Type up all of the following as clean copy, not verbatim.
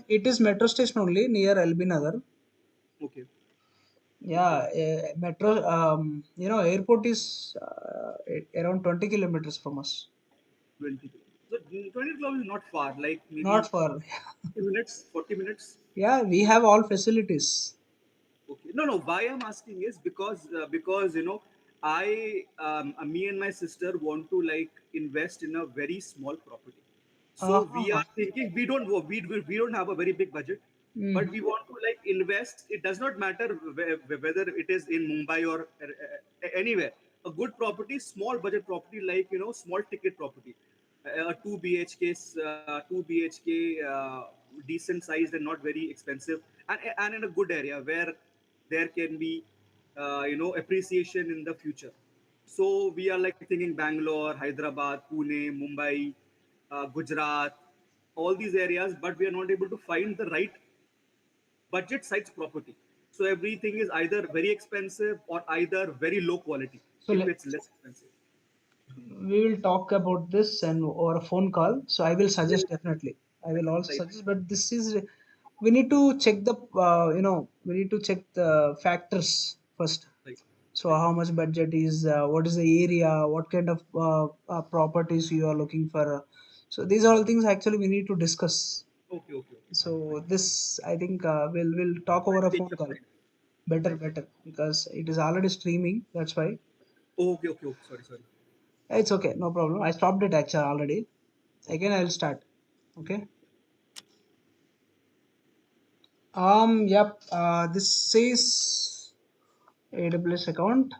It is metro station only near LB Nagar. Okay. Yeah, metro. Airport is around 20 kilometers from us. 20 kilometers. So 20 kilometers is not far, like Not maybe far. 50 minutes, 40 minutes. Yeah, we have all facilities. Okay. No, no. Why I'm asking is because me and my sister want to like invest in a very small property. So we Uh-huh. are thinking we don't have a very big budget, but Mhm. we want to like invest. It does not matter whether it is in Mumbai or anywhere. A good property, small budget property, like small ticket property, a 2 BHK, decent sized and not very expensive, and in a good area where there can be appreciation in the future. So we are like thinking Bangalore, Hyderabad, Pune, Mumbai, Gujarat, all these areas, but we are not able to find the right budget size property. So everything is either very expensive or either very low quality So if it's less expensive. we will talk about this and or a phone call. So I will Yeah, suggest definitely. I will also right, suggest, but this is we need to check the we need to check the factors first. right, So right. how much budget is, what is the area, what kind of properties you are looking for. So these are all things actually we need to discuss. Okay, okay, okay. So this I think we'll talk over I'll a take phone your call. point. Better, Right. better because it is already streaming. That's why Okay, okay, okay. Sorry, sorry. it's okay. No problem. I stopped it actually already. Again, I'll start. Okay. Yep. This says AWS account.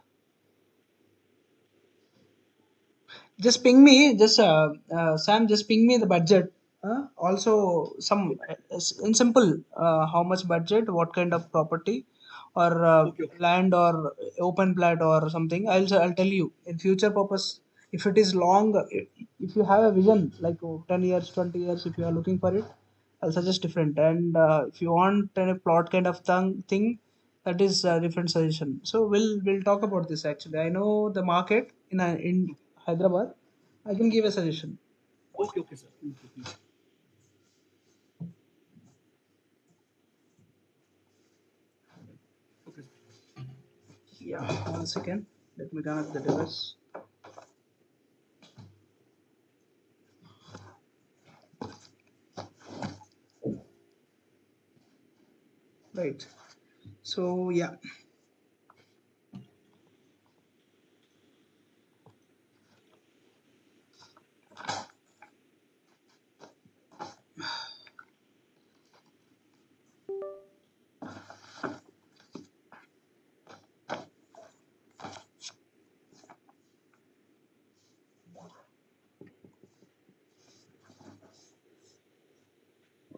Just ping me. Just Sam. Just ping me the budget. Also, some in simple. How much budget? What kind of property, or Okay, okay. land, or open plat, or something. I'll tell you in future purpose. If it is long, if you have a vision like 10 years, 20 years, if you are looking for it, I'll suggest different. And if you want a plot kind of thing, that is a different suggestion. So we'll talk about this actually. I know the market in Hyderabad. I can give a suggestion. Okay, okay, sir. Thank you, please. Okay, sir. Yeah, 1 second. Let me connect the device. Right. So yeah.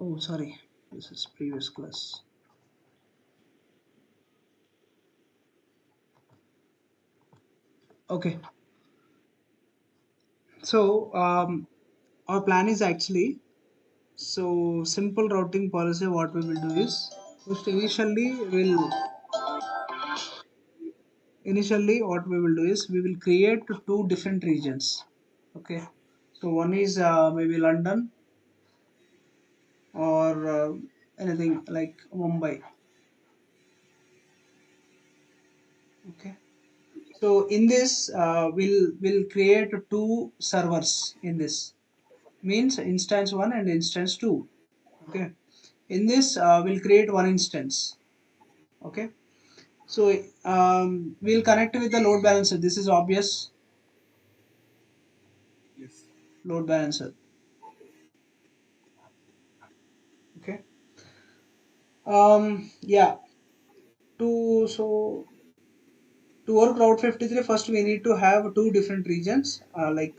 Oh, sorry. This is previous class. Okay. So our plan is actually so simple routing policy. What we will do is first initially what we will do is we will create two different regions. Okay. So one is maybe London or anything like Mumbai. Okay. So in this, we'll create two servers in this. Means instance one and instance two. Okay. In this, we'll create one instance. Okay. So we'll connect with the load balancer. This is obvious Yes. load balancer. Okay. Yeah. To work Route 53, first we need to have two different regions like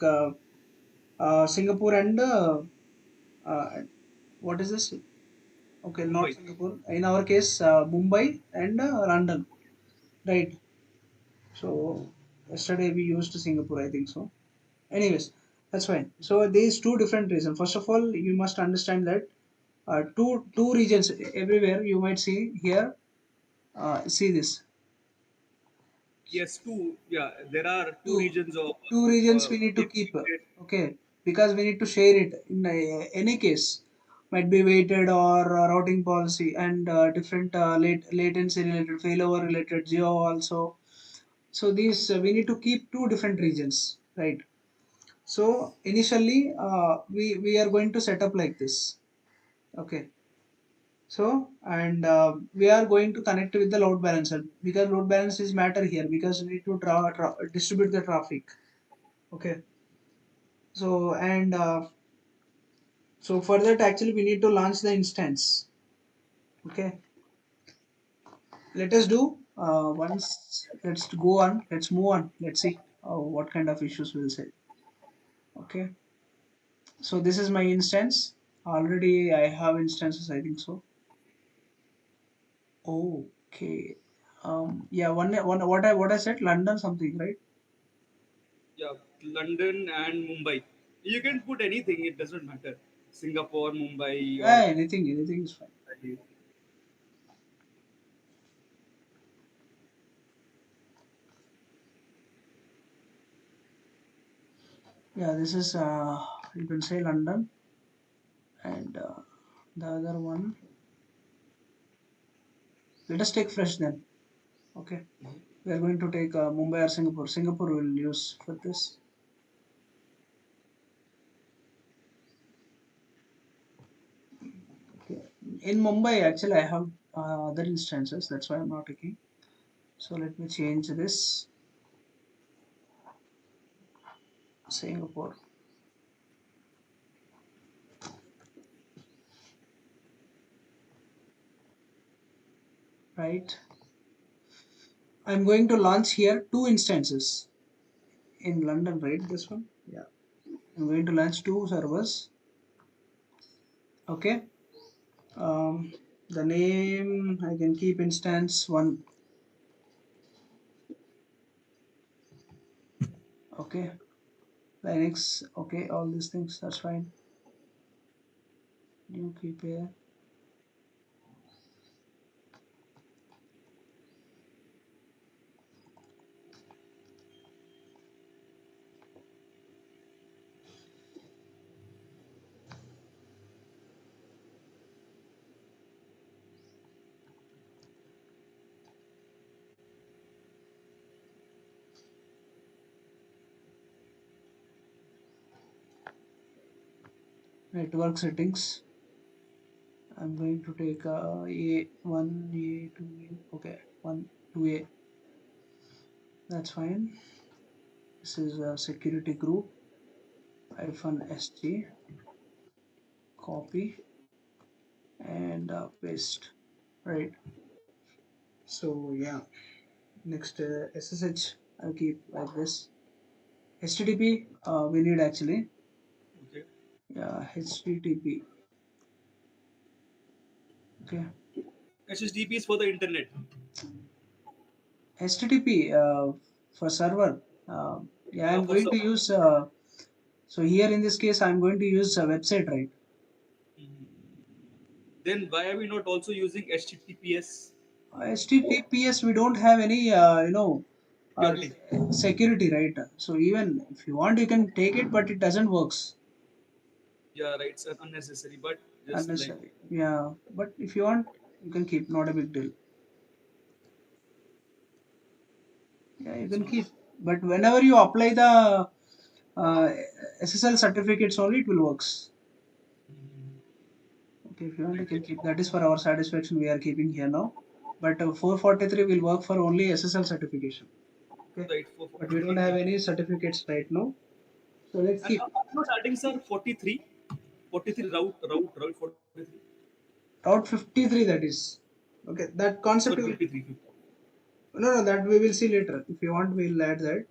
Singapore and uh, what is this? Okay, not Mumbai. Singapore. In our case, Mumbai and London, right? So yesterday we used Singapore, I think so. Anyways, that's fine. So these two different reasons. First of all, you must understand that two regions everywhere you might see here. See this Yes, two. Yeah, there are two two regions of two regions we need to if keep. we create. Okay, because we need to share it in any case. might be weighted or routing policy and different latency related, failover related, geo also. So these we need to keep two different regions, right? So initially we are going to set up like this. Okay. So and we are going to connect with the load balancer, because load balance is matter here, because we need to distribute the traffic. Okay. So and so for that actually we need to launch the instance. Okay. Let us do once. Let's go on. Let's move on. Let's see what kind of issues we'll say. Okay. So this is my instance. Already I have instances, I think so. Okay. Yeah, one what I said, London something, right? Yeah, London and Mumbai. You can put anything; it doesn't matter. Singapore, Mumbai, or Yeah, anything is fine. Yeah, this is you can say London, and the other one. Let us take fresh then. Okay, we are going to take Mumbai or Singapore. Singapore will use for this. Okay. In Mumbai, actually, I have other instances. That's why I'm not taking. So let me change this. Singapore, right? I'm going to launch here two instances in London, right? This one. Yeah. I'm going to launch two servers. Okay. Um, the name I can keep instance one. Okay. Linux. Okay. All these things. That's fine. You keep here. Network settings. I'm going to take A1, A2, okay, 1, 2A. That's fine. This is a security group, -SG, copy and paste. Right. So yeah, next SSH I'll keep like this. HTTP we need actually. Okay. Yeah, HTTP. Okay. SSDP is for the internet. HTTP for server. Yeah, I'm For going to server. use. So here in this case, I'm going to use a website, right? Then why are we not also using HTTPS HTTPS, we don't have any, uh, security? security, right? So even if you want, you can take it, but it doesn't works. Yeah, right. It's unnecessary, but just like Unnecessary. Yeah, but if you want, you can keep. Not a big deal. Yeah, you it's can not. keep. But whenever you apply the uh, SSL certificates only, it will works. Okay, if you want, you Right, can keep. That is for our satisfaction. We are keeping here now. But 443 will work for only SSL certification. Okay, right. but we don't 43. have any certificates right now. So let's And keep. not adding sir 43, 43 route 43. Route 53, that is. Okay, that concept Sorry, will. 53. 50. No, that we will see later. If you want, we'll add that.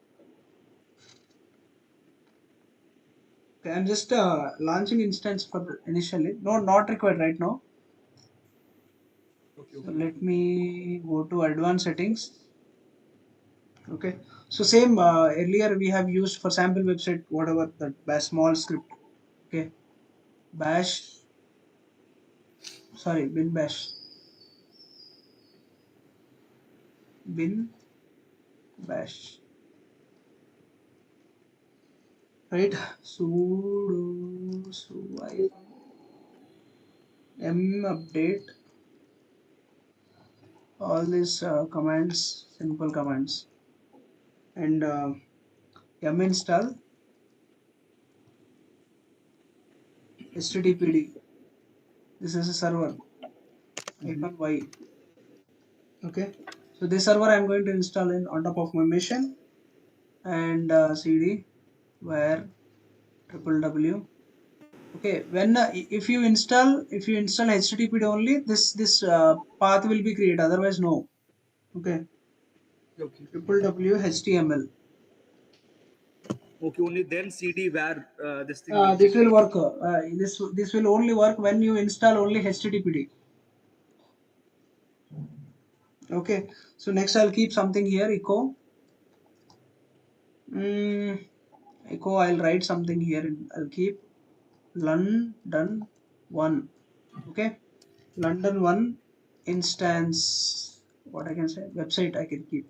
Okay, I'm just launching instance for the initially. No, not required right now. Okay, So okay. let me go to advanced settings. Okay. So same earlier we have used for sample website whatever that bash small script. Okay. Bash. Sorry, bin bash. Bin bash. Right. Sudo. So I. m update, all these commands, simple commands, and m install httpd. This is a server Mm-hmm. hyphen y. Okay, so this server I'm going to install in on top of my machine, and cd where triple w. Okay, when if you install httpd only, this path will be created, otherwise no. Okay, Okay. triple w html. Okay. Only then CD where this thing will be This will created. work. This will only work when you install only httpd. Okay, so next I'll keep something here, echo. mm, Echo, I'll write something here. I'll keep london 1. Okay, london 1 instance. What I can say, website I can keep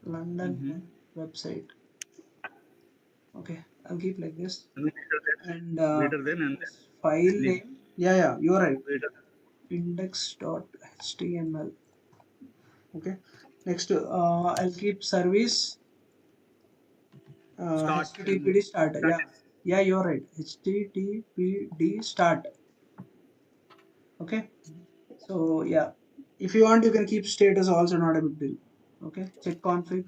london Mm-hmm. 1 website. Okay, I'll keep like this. And And greater than and this file then name, yeah, you're right, greater index.html. Okay, next I'll keep service start and httpd start. that Yeah, is yeah, you're right, httpd start. Okay, so yeah, if you want you can keep status also, not a big deal. Okay, check config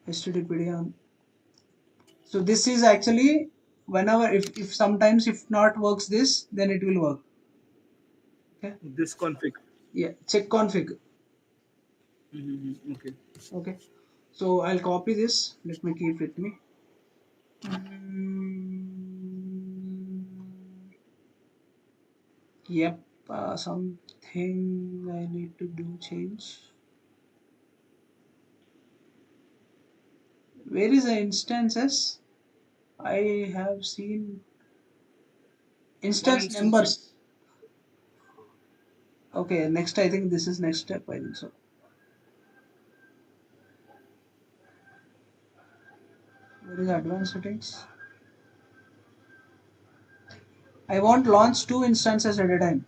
httpd on. So this is actually, whenever, if sometimes if not works this, then it will work. Okay, this config. yeah, check config. Mm-hmm. Okay. Okay, so I'll copy this, let me keep with me. Mm, yep, something I need to do change. Where is the instances? I have seen One instance instance. numbers. Okay, next, I think this is next step, I think so. Where is advanced settings? I want launch 2 instances at a time.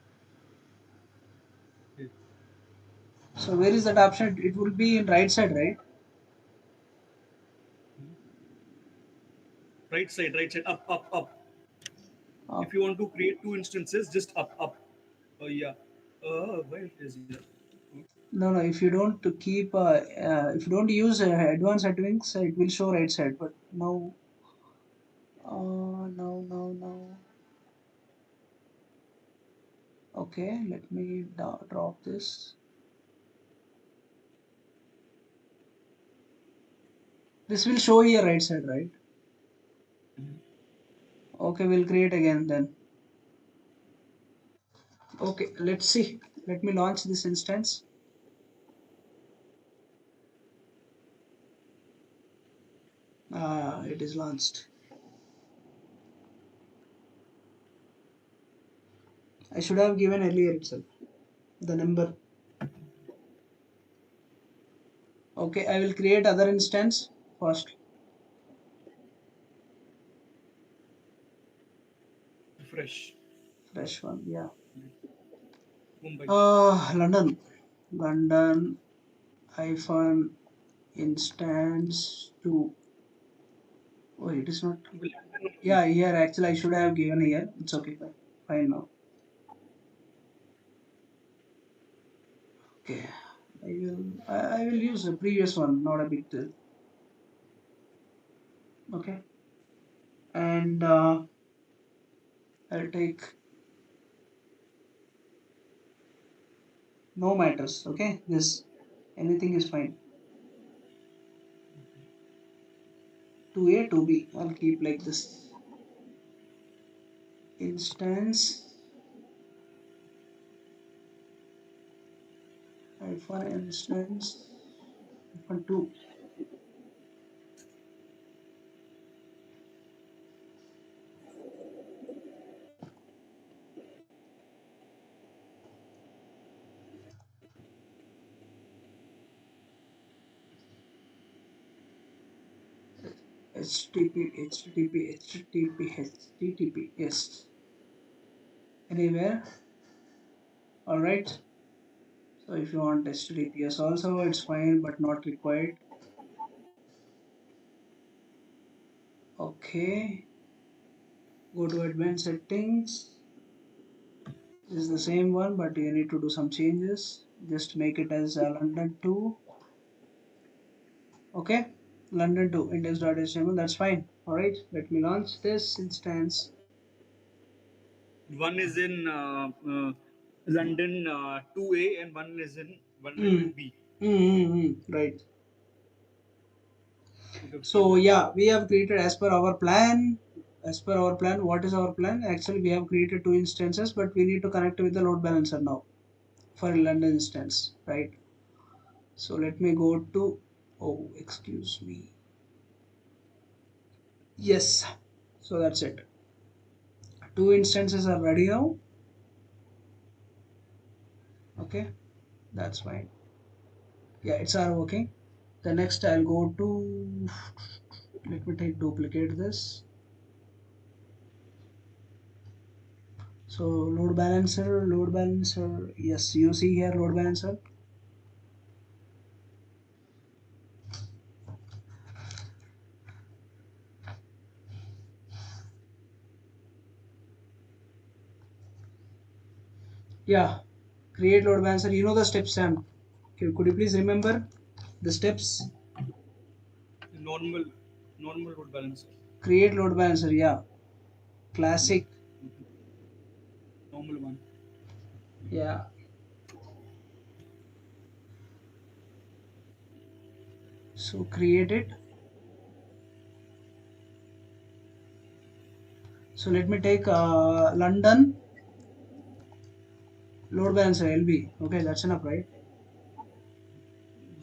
Okay. So where is that option? It will be in right side, right? Right side, up, up, up. Uh, If you want to create two instances, just up, up. Oh yeah. Where it is here? no, if you don't to keep, if you don't use advanced settings, it will show right side. But now, no. Okay, let me drop this. This will show here right side, right? Okay, we'll create again then. Okay, let's see. Let me launch this instance. It is launched. I should have given earlier itself the number. Okay, I will create other instance first. Fresh. Fresh one, yeah. Mumbai. London hyphen instance 2. Oh, it is not. Yeah, here actually I should have given here. It's okay, fine now. Okay, I will use the previous one, not a big deal. Okay, and I'll take no matters. Okay, this anything is fine. 2A 2B. I'll keep like this. Instance hyphen instance hyphen 2. HTTP. Yes. Anywhere. All right. So if you want HTTPS also, it's fine, but not required. Okay. Go to advanced settings. This is the same one, but you need to do some changes. Just make it as London 2. Okay. London 2 index.html. That's fine. All right. Let me launch this instance. One is in London 2A, and one is in London Mm. 2B. Right. You have seen So that. yeah, we have created as per our plan. As per our plan, what is our plan? Actually, we have created two instances, but we need to connect with the load balancer now for a London instance, right? So let me go to. Oh, excuse me. Yes. So that's it. Two instances are ready now. Okay, that's fine. Yeah, it's are working. The next I'll go to. Let me take duplicate this. So load balancer. Yes, you see here load balancer. Yeah, create load balancer. You know the steps, Sam. Could you please remember the steps? Normal, normal load balancer. Create load balancer. Yeah, Yeah. classic. Normal one. Yeah. So create it. So let me take London load balancer LB. Okay, that's enough, right?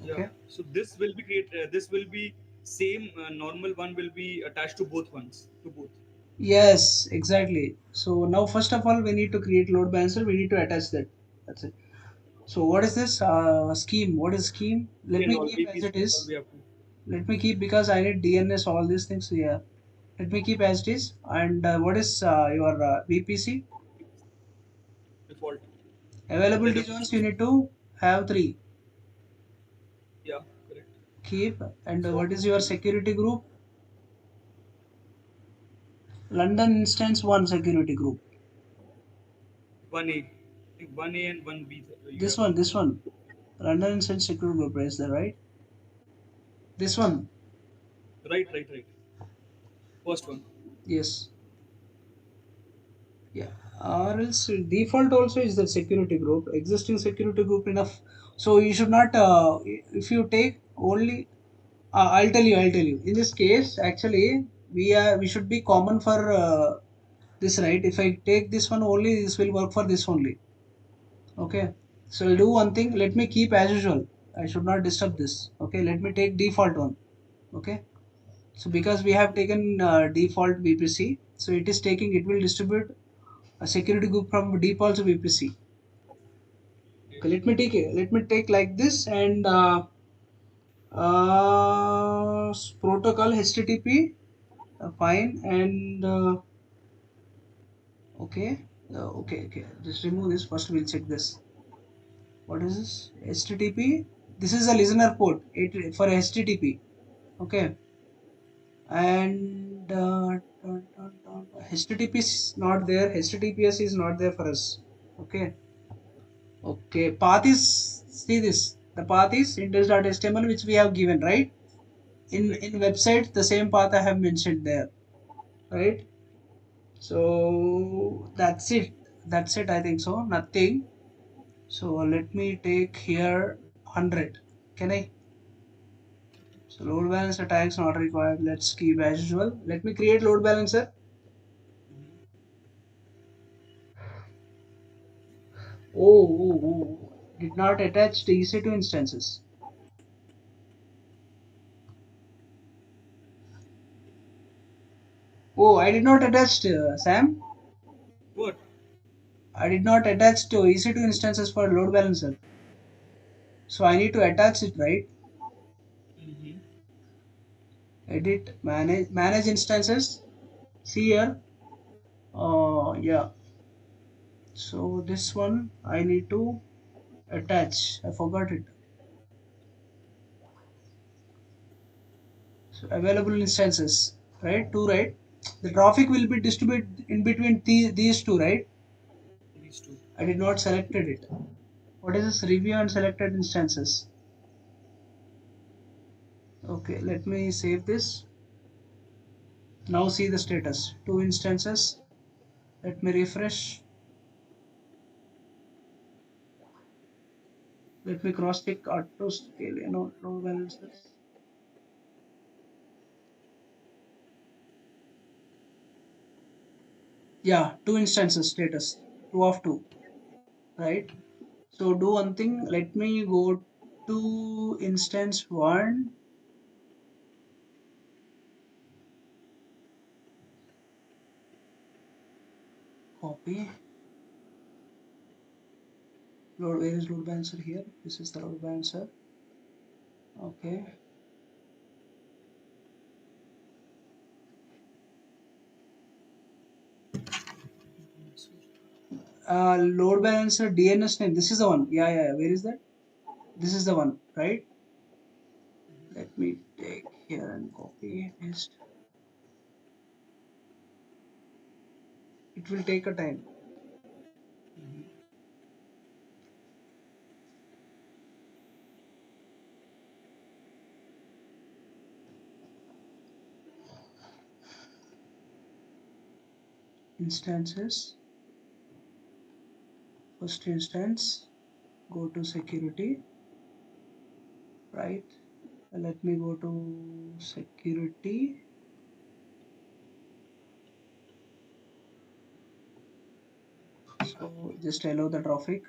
Yeah. Okay. So this will be create. This will be same. Normal one will be attached to both ones. To both. Yes, exactly. So now first of all, we need to create load balancer. We need to attach that. That's it. So what is this scheme? What is scheme? Let And me all keep as VPs. it All is. we have to Let me keep because I need DNS all these things here. Let me keep as it is. And what is your VPC? default. Availability ZF zones you VPC. need to have three. Yeah. Correct. Keep. And So what is your security group? London instance one security group. 1A. I think 1A and 1B. You This have. one, this one. London instance security group is there, right? This one. Right. Right. Right. First one. Yes. Yeah. Or else default also is the security group. Existing security group enough. So you should not if you take only I'll tell you. In this case, actually, we should be common for this, right? If I take this one only, this will work for this only. Okay. So I'll do one thing. Let me keep as usual. I should not disturb this. Okay. Let me take default one. Okay. So because we have taken default VPC, so it is taking. It will distribute a security group from default to VPC. Okay. Okay. Let me take like this and protocol HTTP. Fine and okay okay, just remove this first. We'll check this. What is this HTTP? This is a listener port for HTTP. Okay, and HTTP is not there. HTTPS is not there for us. Okay, okay, path is, see this, the path is index.html which we have given, right? in Right. in website the same path I have mentioned there, right? So that's it, I think so, nothing. So let me take here 100. Can I? So load balancer tags not required. Let's keep as usual. Let me create load balancer. Did not attach the EC2 instances. Oh, I did not attach Sam. What? I did not attach to EC2 instances for load balancer. So I need to attach it, right? Mm-hmm. edit, manage instances. See here. Yeah. So this one I need to attach. I forgot it. So available instances, right? Two, right? The traffic will be distributed in between these two, right? These two. I did not selected it. What is this review and selected instances? Okay, let me save this. Now see the status. Two instances. Let me refresh. Let me cross check auto scale, load balancers. Yeah, two instances status. Two of two, right? So do one thing. Let me go to instance one. Copy. Load, where is load balancer here? This is the load balancer. Okay. Load balancer DNS name. This is the one. Yeah, yeah. Where is that? This is the one, right? Let me take here and copy paste. It will take a time. Instances. First instance. Go to security. Right. Let me go to security. So just allow the traffic.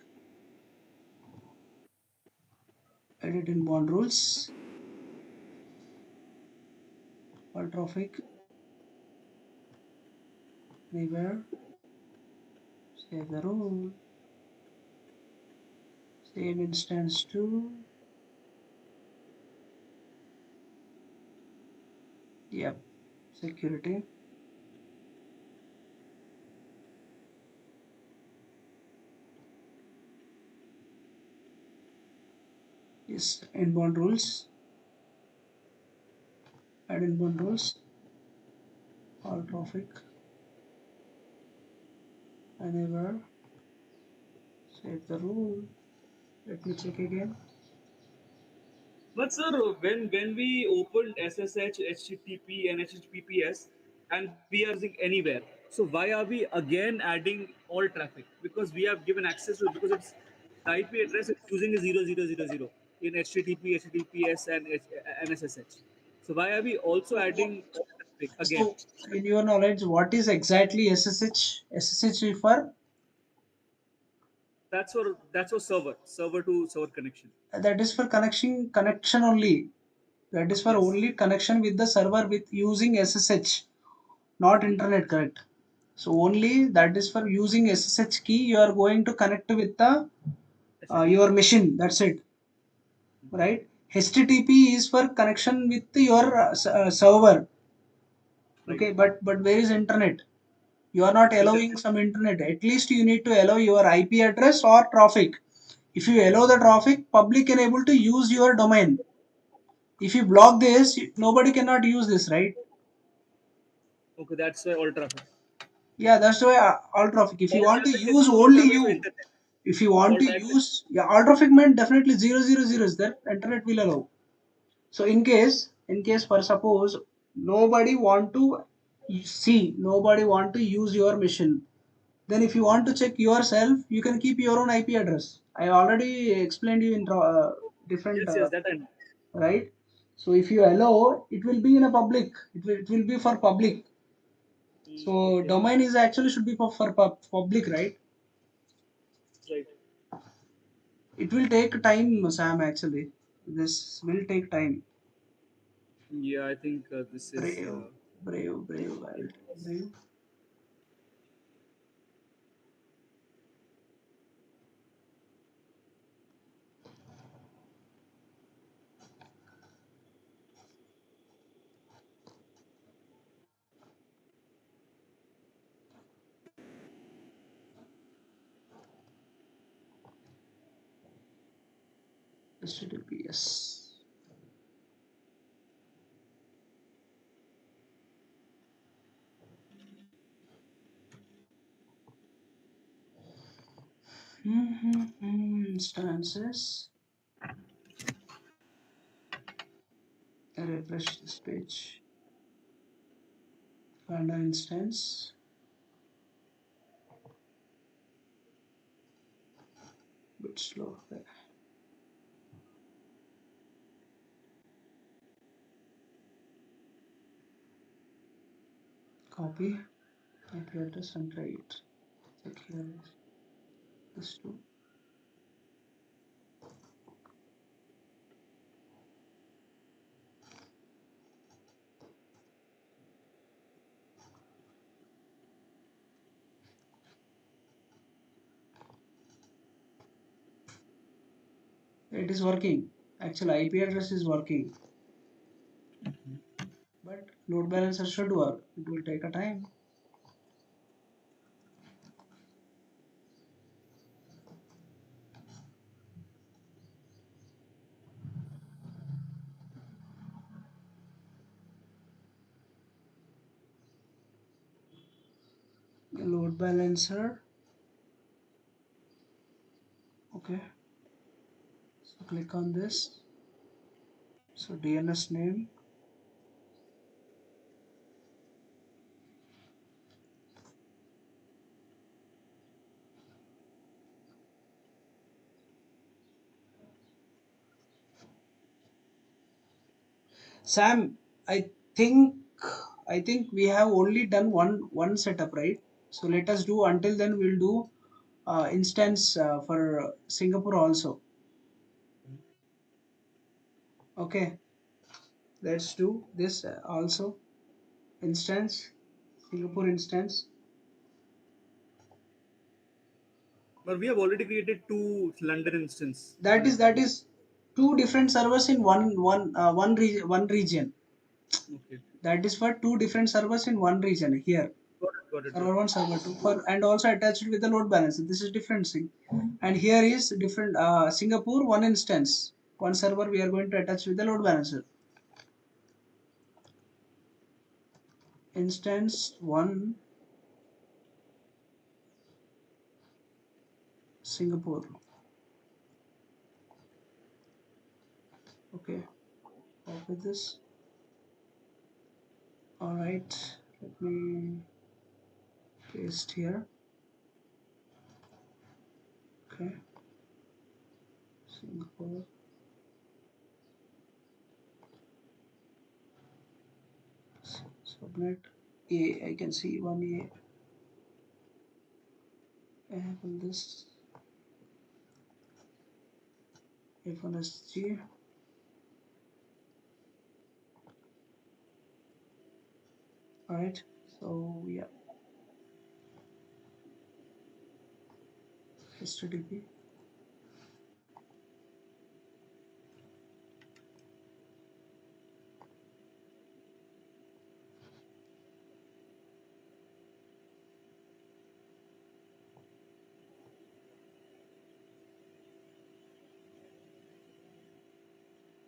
Edit inbound rules. All traffic. Anywhere. Save the rule. Same instance to. Yep. Security. Yes. Inbound rules. Add inbound rules. All traffic. Anywhere. Save the rule. Let me check again. But sir, when we opened SSH, HTTP, and HTTPS, and we are using anywhere, so why are we again adding all traffic? Because we have given access to it, because it's the IP address it's using is 0000 in HTTP, HTTPS, and SSH. So why are we also So, adding all traffic again? so in your knowledge, what is exactly SSH? SSH refer That's for server to server connection. that is for connection only. That is for Yes, only connection with the server with using SSH, not internet, correct? So only that is for using SSH key. You are going to connect with the your HTTP. machine. That's it, right? HTTP is for connection with your server. Right. Okay, but where is internet? You are not Internet. allowing some internet. At least you need to allow your IP address or traffic. If you allow the traffic, public can able to use your domain. If you block this, nobody cannot use this, right? Okay, that's why all traffic. Yeah, that's why all traffic. If you All want to traffic is use all only traffic to you, internet. if you want All to traffic. use, yeah, all traffic meant definitely 000 is there. Internet will allow. So in case for suppose nobody want to see, nobody want to use your machine. Then if you want to check yourself, you can keep your own IP address. I already explained you in different Yes, yes, that I know. right. So if you allow, it will be in a public. It will be for public. So Okay, domain is actually should be for public, right? right. It will take time, Sam. Actually, this will take time. Yeah, I think this is Brave, brave, brave. I will taking take place. brave. HTTPS. Instances. I refresh this page. Find an instance. Bit slow there. Copy IP address and try it. Check here. This too. It is working. Actually, IP address is working, but load balancer should work. It will take a time. The load balancer. Okay. So click on this. So DNS name. Sam, I think I think we have only done one setup, right? So let us do, until then we'll do instance for Singapore also. Okay, let's do this also. Instance, Singapore instance. But we have already created two London instance. That is two different servers in one region. Okay. That is for two different servers in one region here. Got it, got Server it. 1, server 2, for, and also attached with the load balancer. This is different thing. And here is different Singapore one instance, one server we are going to attach with the load balancer. Instance 1 Singapore. Okay, copy this. All right, let me paste here. Okay, Singapore. Subnet A. I can see one A. Enable this. F1SG. All right. So yeah, HTTP.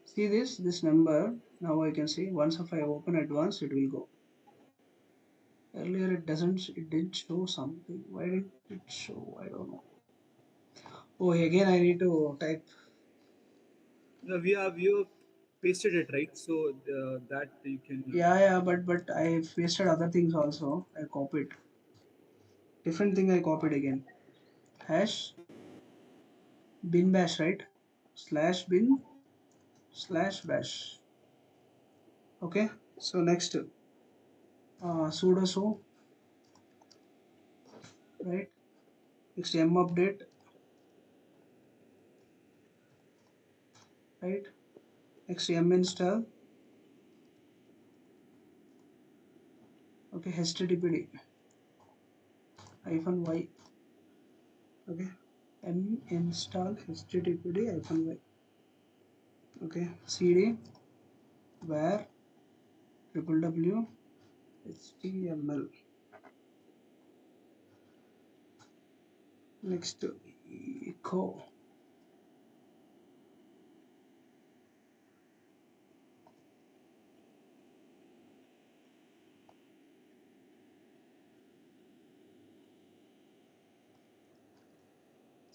See this number. Now I can see once if I open advanced, it will go. Earlier it didn't show something. Why did it show? I don't know. Oh, again I need to type. No, we have pasted it right, so that you can. Yeah, but I pasted other things also. I copied different thing. I copied again. Hash bin bash, right? Slash bin slash bash. Okay. So next sudo so, right? Next m update, right? Next m install. Okay, httpd hyphen y. Okay, m install httpd hyphen y. Okay, cd where www html. Next echo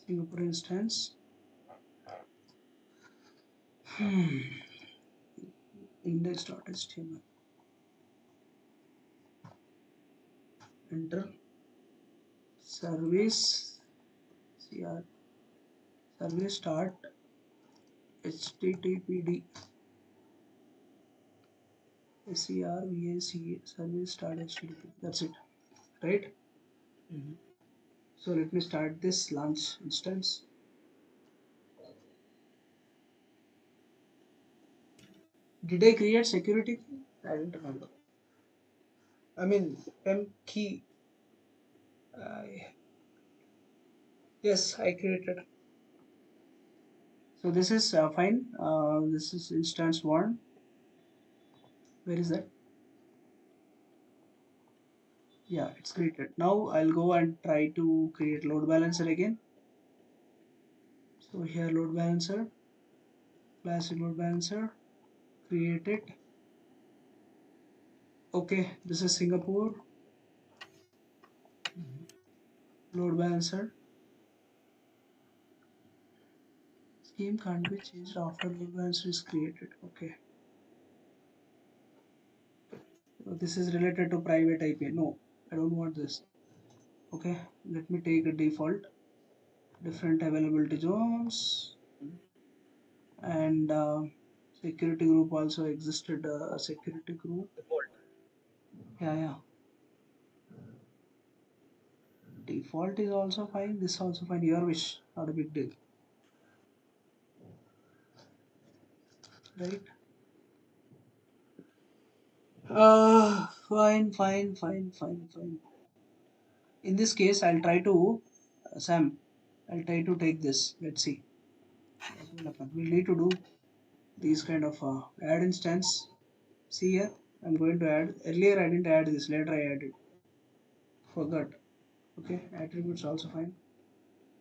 Singapore instance. Index.html. Enter service cr service start httpd servac service start http. That's it, right? Mhm. So let me start this launch instance. Did I create security key? I don't remember. I mean, key. Yes, I created. So this is fine. This is instance one. Where is that? Yeah, it's created. Now I'll go and try to create load balancer again. So here load balancer, classic load balancer, create it. Okay, this is Singapore load balancer. Scheme can't be changed after load balancer is created. Okay. So this is related to private IP. No, I don't want this. Okay, let me take a default. Different availability zones and security group also existed. Security group. Default. Yeah, yeah. Default is also fine. This also fine. Your wish. Not a big deal, right? Fine, fine, fine, fine, fine. In this case, I'll try to Sam. I'll try to take this. Let's see what will happen. We'll need to do these kind of add instance. See here, I'm going to add. Earlier I didn't add this. Later I added. Forgot. Okay, attributes also fine.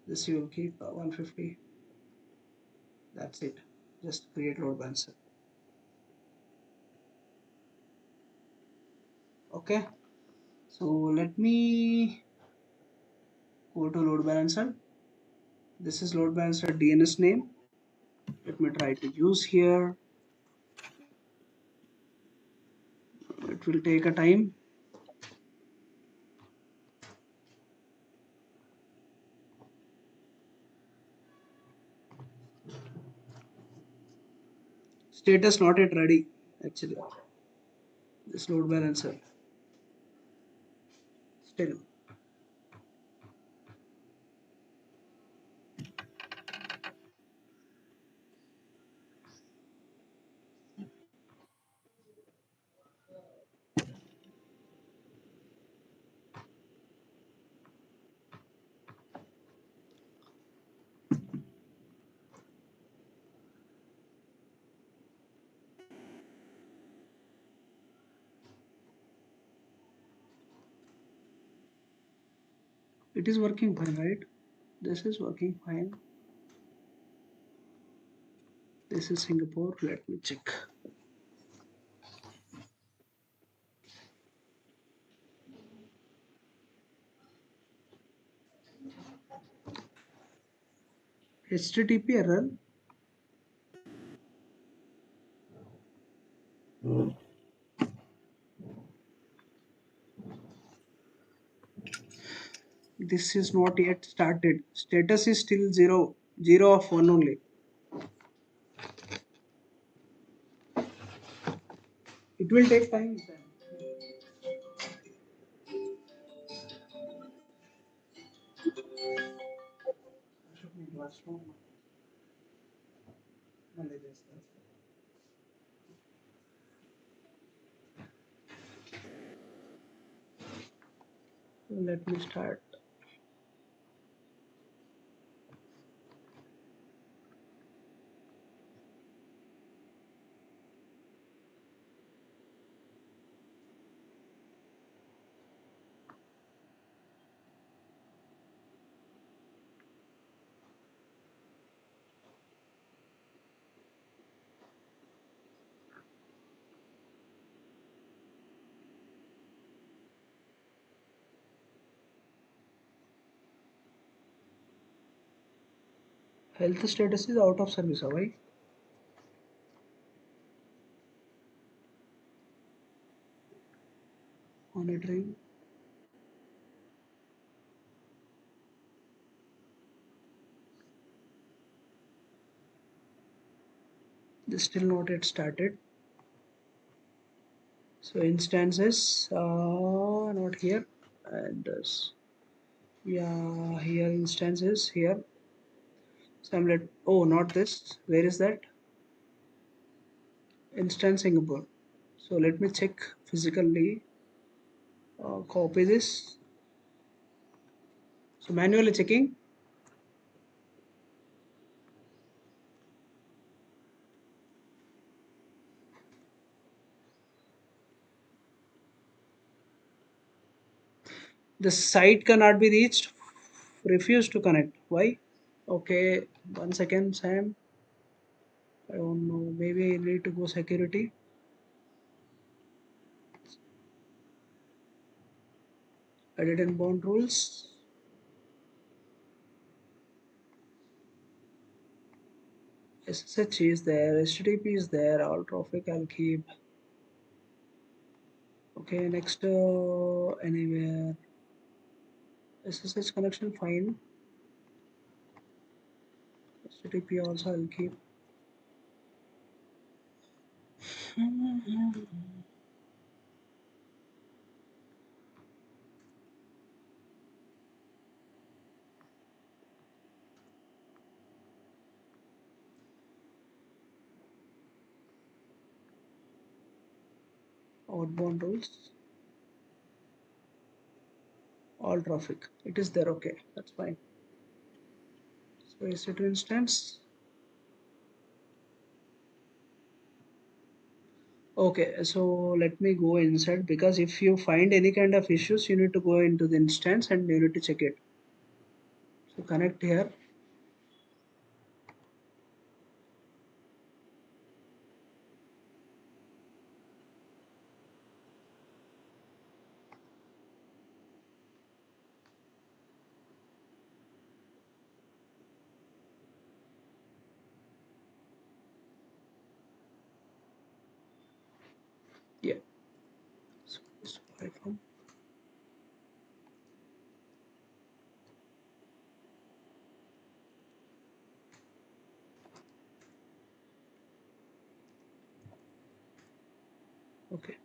This you will keep 150. That's it. Just create load balancer. Okay. So let me go to load balancer. This is load balancer DNS name. Let me try to use here. It will take a time. Status not yet ready. Actually, this load balancer still. It is working fine, right? This is working fine. This is Singapore. Let me check. HTTP error. This is not yet started. Status is still 0, 0 of 1 only. It will take time. Let me start. Health status is out of service. Why? Monitoring. This still not yet started. So instances not here, and yeah, here instances here. So I'm let, oh, not this. Where is that? Instance Singapore. So let me check physically. Copy this. So manually checking. The site cannot be reached. Refuse to connect. Why? Okay, 1 second, Sam. I don't know. Maybe I need to go security. Edit inbound rules. SSH is there. HTTP is there. All traffic I'll keep. Okay, next anywhere. SSH connection fine. HTTP also I'll keep. Outbound rules. All traffic. It is there. Okay, that's fine. So EC2 instance. Okay, so let me go inside because if you find any kind of issues, you need to go into the instance and you need to check it. So connect here. Yeah. So this platform. Okay.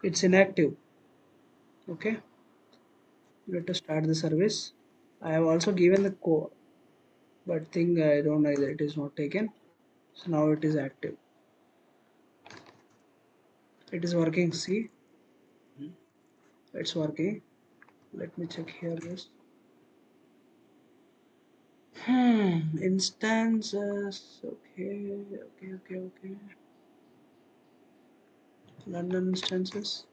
It's inactive. Okay. Let us start the service. I have also given the code, but thing I don't know that it is not taken. So now it is active. It is working. See, Hmm. it's working. Let me check here this. Instances. Okay, okay, okay, okay. London instances.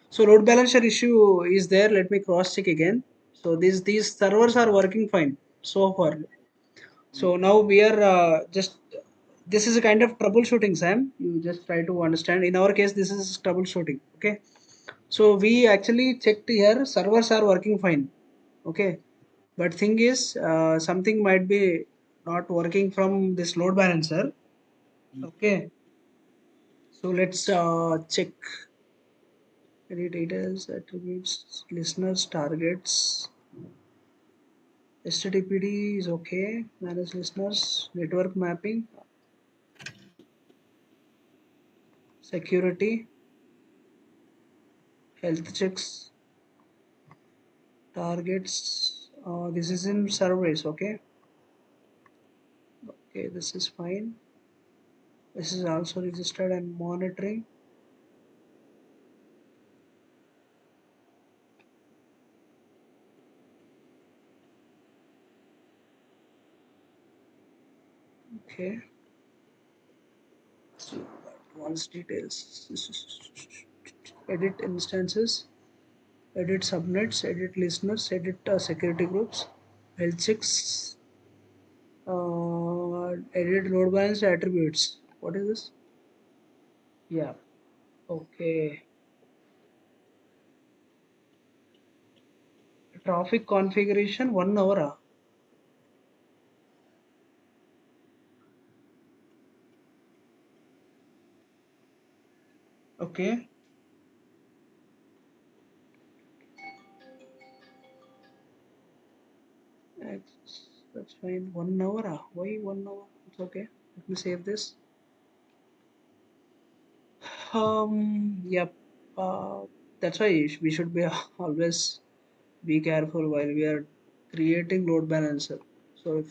So load balancer issue is there. Let me cross check again. So these servers are working fine so far. Hmm. So now we are just this is a kind of troubleshooting, Sam. You just try to understand. In our case, this is troubleshooting. Okay. So we actually checked here. Servers are working fine. Okay. But thing is, something might be not working from this load balancer. Hmm. Okay. So let's check any details, attributes, listeners, targets. HTTPD is okay. Manage listeners, network mapping, security, health checks, targets. This is in service. Okay. Okay, this is fine. This is also registered and monitoring. Okay. So advanced details. Edit instances. edit subnets, edit listeners, edit security groups, health checks, edit load balance attributes. What is this? Yeah. Okay. Traffic configuration 1 hour. Okay. That's fine. 1 hour. Why 1 hour? It's okay. Let me save this. Yep. That's why we should be always be careful while we are creating load balancer. So if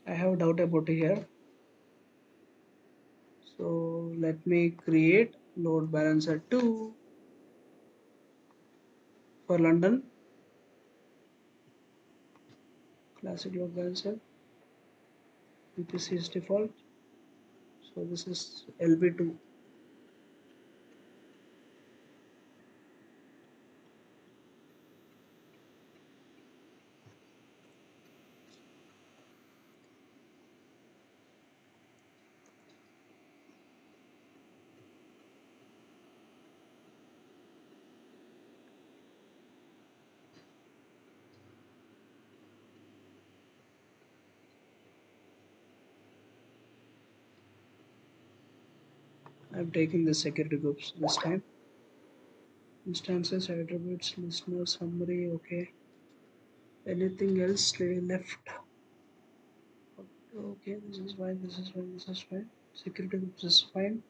I have a doubt about here, so let me create load balancer 2 for London. Classic load balancer. VPC is default. So this is LB2. I'm taking the security groups this time. Instances, attributes, listener, summary. Okay. Anything else left? Okay, this is fine. This is fine. This is fine. Security groups is fine.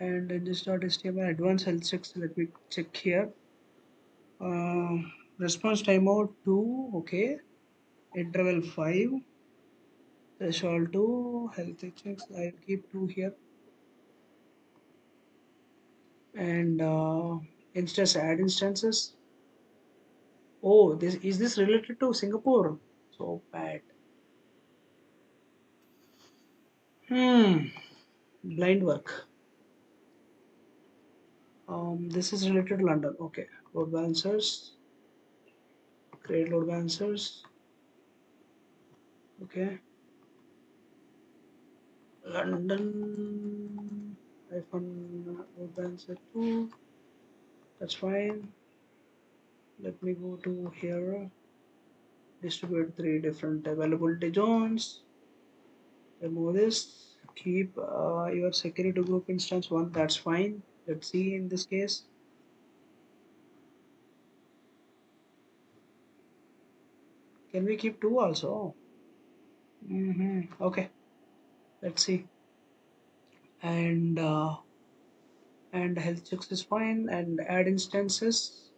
And in this.html advanced health checks, let me check here. Uh, Response timeout 2. Okay. Interval 5. Threshold 2. Health checks. I'll keep 2 here. And instance add instances. Oh, this related to Singapore? So bad. Hmm. Blind work. This is related to London. Okay. Load balancers. Create load balancers. Okay. London iPhone load balancer 2. That's fine. Let me go to here. Distribute 3 different availability zones. Remove this. Keep your security group instance 1. That's fine. Let's see in this case. Can we keep 2 also? Okay. Let's see. And health checks is fine. And add instances.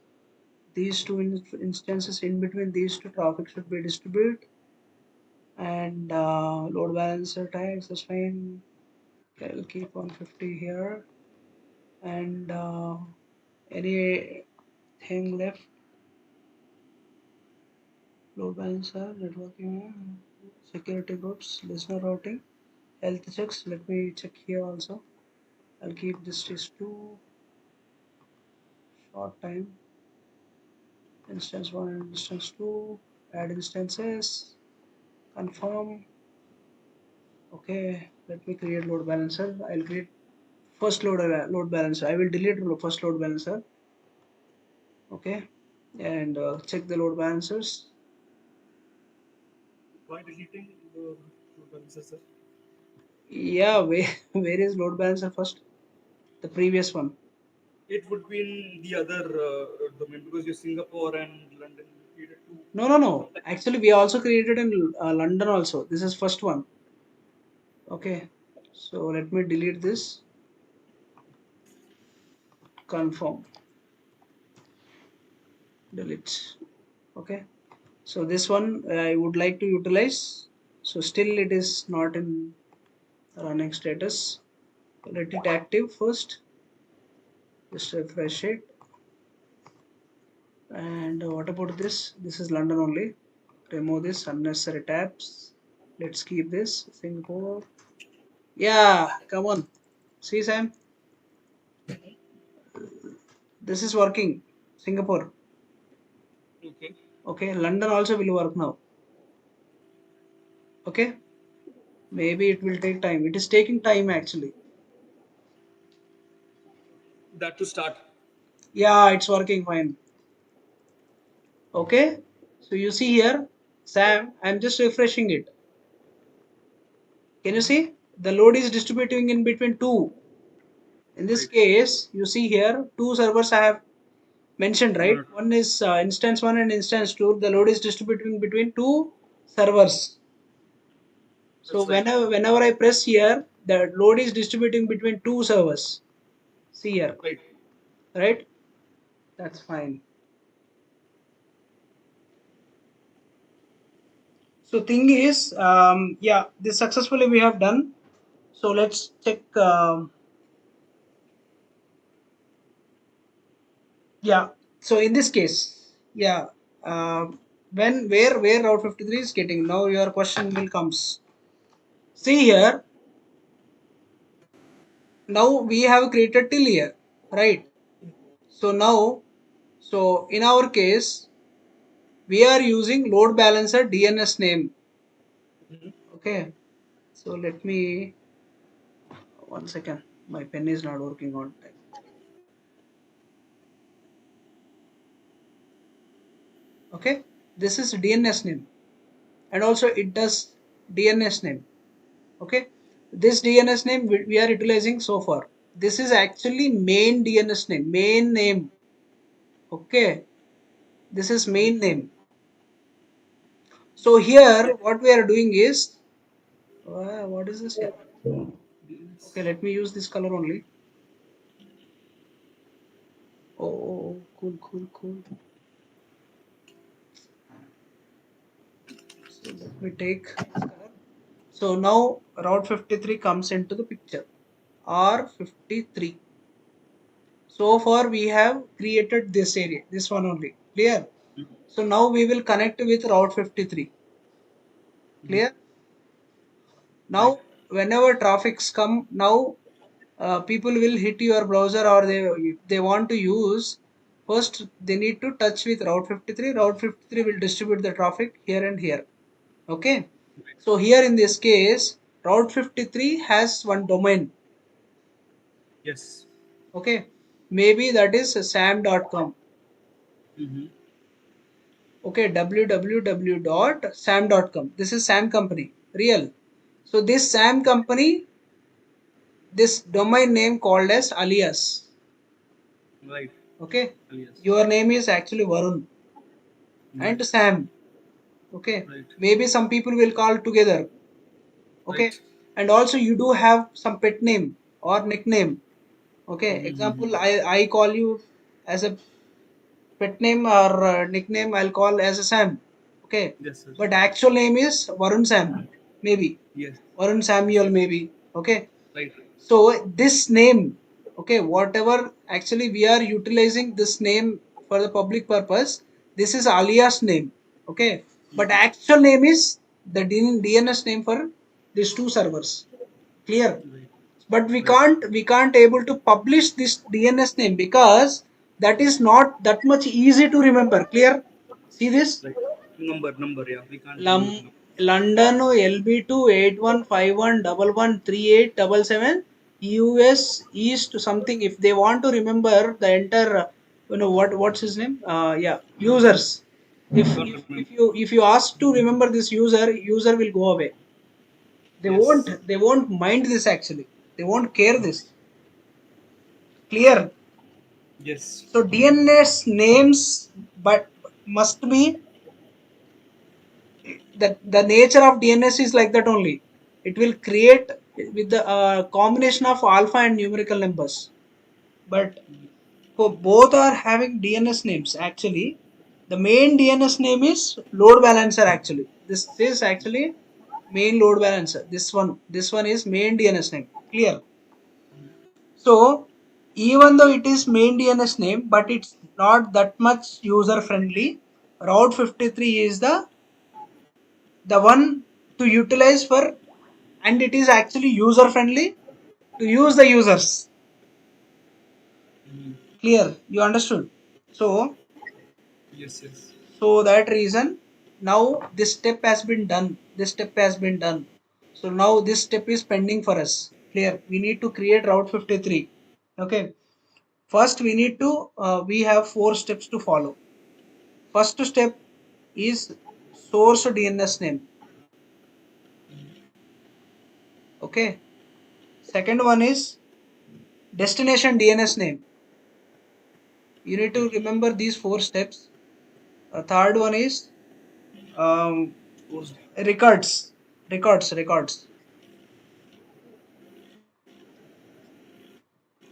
These two instances in between these two traffic should be distributed. And load balancer tags is fine. Okay, I'll keep 150 here. And anything left? Load balancer, networking, security groups, listener routing, health checks. Let me check here also. I'll keep this is 2. Short time. Instance 1 and instance 2. Add instances. Confirm. Okay, let me create load balancer. I'll create first load balancer. I will delete first load balancer. Okay, and check the load balancers. Why deleting the load balancer, sir? Yeah, where, where is load balancer first? The previous one. It would be in the other domain because you're Singapore and London created two. No, no, no. Actually, we also created in London also. This is first one. Okay, so let me delete this. Confirm. Delete. Okay. So this one I would like to utilize. So still it is not in running status. Let it active first. Just refresh it. And what about this? This is London only. Remove this unnecessary tabs. Let's keep this Singapore. Yeah, come on. See, Sam, this is working. Singapore. Okay. Okay, London also will work now. Okay, maybe it will take time. It is taking time actually. That to start. Yeah, it's working fine. Okay, so you see here, Sam, I'm just refreshing it. Can you see? The load is distributing in between two. In this Right. case, you see here, two servers I have mentioned, right? One. One is instance 1 and instance 2. The load is distributing between two servers. So That's right. whenever I press here, the load is distributing between two servers. See here, Right. right? That's fine. So thing is, yeah, this successfully we have done. So let's check. Yeah. So in this case, yeah, when where Route 53 is getting, now your question will comes. See here, now we have created till here, right? So now, so in our case, we are using load balancer DNS name. Okay. So let me 1 second. My pen is not working on time. Okay. This is DNS name, and also it does DNS name. Okay, this DNS name we are utilizing so far. This is actually main DNS name, main name. Okay, this is main name. So here what we are doing is what is this here? Okay, let me use this color only. Oh, cool, cool, cool. So let me take this color. So now Route 53 comes into the picture. R53. So far we have created this area, this one only. Clear? So now we will connect with Route 53. Clear? Right. Now whenever traffics come, now people will hit your browser, or they want to use, first they need to touch with Route 53. Route 53 will distribute the traffic here and here. Okay. So here in this case, Route 53 has one domain. Yes. Okay. Maybe that is sam.com. Mm-hmm. Okay, www.sam.com. This is Sam company, real. So this Sam company, this domain name called as alias. Right. Okay, Yes. your name is actually Varun Right. and Sam. Okay, Right. maybe some people will call together. Okay, Right. and also you do have some pet name or nickname. Okay, Mm-hmm. example, I call you as a pet name or nickname, I'll call as a Sam. Okay, Yes, sir. but actual name is Varun Sam, maybe Yes. Varun Yes. Samuel, maybe. Okay, Right. so this name, okay, whatever actually we are utilizing this name for the public purpose, this is alias name. Okay, but actual name is the DNS name for these two servers. Clear? Right. But Right. we can't able to publish this DNS name because that is not that much easy to remember. Clear? See this? Right. Number. Yeah. We can't Lum, use number. London LB2 8151113877 US East something. If they want to remember the entire, what's his name? Yeah, users. If Can't if remember. if you if you ask to remember this user will go away. Yes. They won't mind this actually. They won't care this. Clear? Yes. So DNS names, but must be the nature of DNS is like that only. It will create with the combination of alpha and numerical numbers. But for both are having DNS names actually. The main DNS name is load balancer actually. This is actually main load balancer. This one is main DNS name. Clear? So Even though it is main DNS name, but it's not that much user friendly. Route 53 is the one to utilize for, and it is actually user friendly to use the users. Clear? You understood? So, Yes, yes. that reason, now this step has been done. This step has been done. So now this step is pending for us. Clear? We need to create Route 53. Okay. First, we have four steps to follow. First step is source DNS name. Okay. Second one is destination DNS name. You need to Okay. remember these four steps. Third one is um, Source. records. Records.